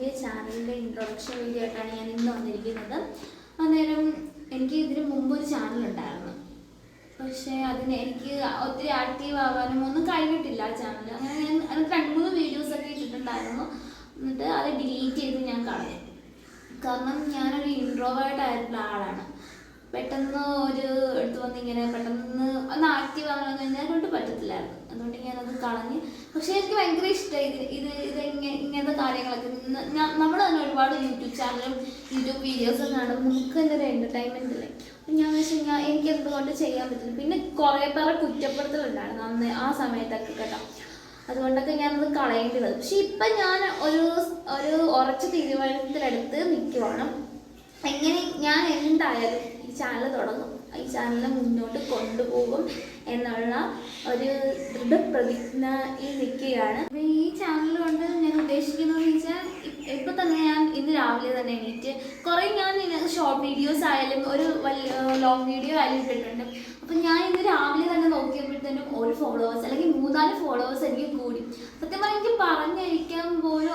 പുതിയ ചാനലിൻ്റെ introduction video ആയിട്ടാണ് ഞാൻ ഇന്ന് വന്നിരിക്കുന്നത്. അന്നേരം എനിക്ക് ഇതിന് മുമ്പ് ഒരു ചാനലുണ്ടായിരുന്നു, പക്ഷേ അതിന് എനിക്ക് ഒത്തിരി ആക്റ്റീവ് ആവാനും ഒന്നും കഴിഞ്ഞിട്ടില്ല ആ ചാനൽ. അങ്ങനെ ഞാൻ അതിന് 2-3 വീഡിയോസൊക്കെ ഇട്ടിട്ടുണ്ടായിരുന്നു. എന്നിട്ട് അത് ഡിലീറ്റ് ചെയ്ത് ഞാൻ കളഞ്ഞു. കാരണം ഞാനൊരു ഇൻട്രോവേർട്ട് ആയിട്ടുള്ള ആളാണ്. പെട്ടെന്ന് ഒരു എടുത്ത് വന്ന് ഇങ്ങനെ പെട്ടെന്ന് ഒന്ന് ആക്റ്റീവ് ആകണമെന്ന് കഴിഞ്ഞാൽ കൊണ്ട് പറ്റത്തില്ലായിരുന്നു. അതുകൊണ്ട് ഞാനത് കളഞ്ഞ്. പക്ഷേ എനിക്ക് ഭയങ്കര ഇഷ്ടമായി ഇങ്ങനത്തെ കാര്യങ്ങളൊക്കെ. നമ്മൾ തന്നെ ഒരുപാട് യൂട്യൂബ് ചാനലും യൂട്യൂബ് വീഡിയോസും കാണുമ്പോൾ നമുക്ക് തന്നെ ഒരു എൻ്റർടൈൻമെൻ്റ് അല്ലേ. അപ്പം ഞാൻ വെച്ച് കഴിഞ്ഞാൽ എനിക്ക് എന്തുകൊണ്ട് ചെയ്യാൻ പറ്റില്ല. പിന്നെ കുറേ പേരെ കുറ്റപ്പെടുത്തലുണ്ടായിരുന്നു അന്ന് ആ സമയത്തൊക്കെ കേട്ടോ. അതുകൊണ്ടൊക്കെ ഞാനത് കളയേണ്ടി വന്നു. പക്ഷെ ഇപ്പം ഞാൻ ഒരു ഉറച്ച തീരുമാനത്തിലെടുത്ത് നിൽക്കുവാണ്. എങ്ങനെ ഞാൻ എന്തായാലും ഈ ചാനൽ തുടങ്ങും, ഈ ചാനലിനെ മുന്നോട്ട് കൊണ്ടുപോകും എന്നുള്ള ഒരു ദൃഢപ്രതിജ്ഞ നിൽക്കുകയാണ്. അപ്പോൾ ഈ ചാനൽ കൊണ്ട് ഞാൻ ഉദ്ദേശിക്കുന്നതെന്ന് വെച്ചാൽ ഇപ്പം തന്നെ ഞാൻ ഇന്ന് രാവിലെ തന്നെ എണീറ്റ് കുറേ ഞാൻ ഷോർട്ട് വീഡിയോസ് ആയാലും ഒരു വലിയ ലോങ് വീഡിയോ ആയാലും ഇട്ടിട്ടുണ്ട്. അപ്പം ഞാൻ ഇന്ന് രാവിലെ തന്നെ നോക്കിയപ്പോഴത്തേനും ഒരു ഫോളോവേഴ്സ് അല്ലെങ്കിൽ 3-4 ഫോളോവേഴ്സ് എനിക്ക് കൂടി. സത്യം പറഞ്ഞാൽ എനിക്ക് പറഞ്ഞിരിക്കാൻ പോലും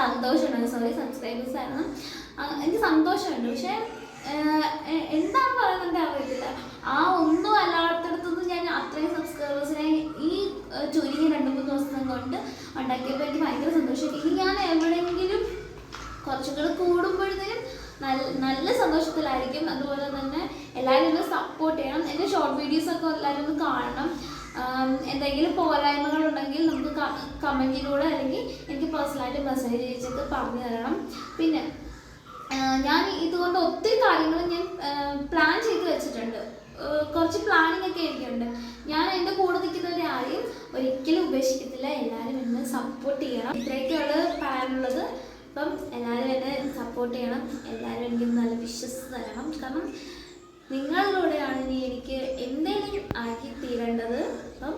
സന്തോഷമുണ്ട്. സോറി, സബ്സ്ക്രൈബേഴ്സ് ആയിരുന്നു. എനിക്ക് സന്തോഷമുണ്ട്. പക്ഷേ എന്താണ് പറയുന്നത് അറിയത്തില്ല. ആ ഒന്നും അല്ലാത്തടത്തുനിന്ന് ഞാൻ അത്രയും സബ്സ്ക്രൈബേഴ്സിനെ ഈ ചുരുങ്ങിയ 2-3 ദിവസം കൊണ്ട് ഉണ്ടാക്കിയപ്പോൾ എനിക്ക് ഭയങ്കര സന്തോഷമായി. ഇനി ഞാൻ എവിടെയെങ്കിലും കുറച്ചും കൂടെ കൂടുമ്പോഴത്തേനും നല്ല സന്തോഷത്തിലായിരിക്കും. അതുപോലെ തന്നെ എല്ലാവരും ഒന്ന് സപ്പോർട്ട് ചെയ്യണം. എൻ്റെ ഷോർട്ട് വീഡിയോസൊക്കെ എല്ലാവരും ഒന്ന് കാണണം. എന്തെങ്കിലും പോരായ്മകളുണ്ടെങ്കിൽ നമുക്ക് കമൻറ്റിലൂടെ അല്ലെങ്കിൽ എനിക്ക് പേഴ്സണലായിട്ട് മെസ്സേജ് അയച്ചിട്ട് പറഞ്ഞു തരണം. പിന്നെ ഞാൻ ഇതുകൊണ്ട് ഒത്തിരി കാര്യങ്ങൾ ഞാൻ പ്ലാൻ ചെയ്ത് വെച്ചിട്ടുണ്ട്. കുറച്ച് പ്ലാനിങ് ഒക്കെ എനിക്കുണ്ട്. ഞാൻ എൻ്റെ കൂടെ നിൽക്കുന്നവരാരെയും ഒരിക്കലും ഉപേക്ഷിക്കത്തില്ല. എല്ലാവരും എന്നെ സപ്പോർട്ട് ചെയ്യണം. ഇത്രയൊക്കെയുള്ള പ്ലാനുള്ളത്. അപ്പം എല്ലാവരും എന്നെ സപ്പോർട്ട് ചെയ്യണം. എല്ലാവരും എനിക്ക് നല്ല വിശ്വസ് തരണം. കാരണം നിങ്ങളിലൂടെയാണ് ഇനി എനിക്ക് എന്തെങ്കിലും ആക്കി തീരേണ്ടത്. അപ്പം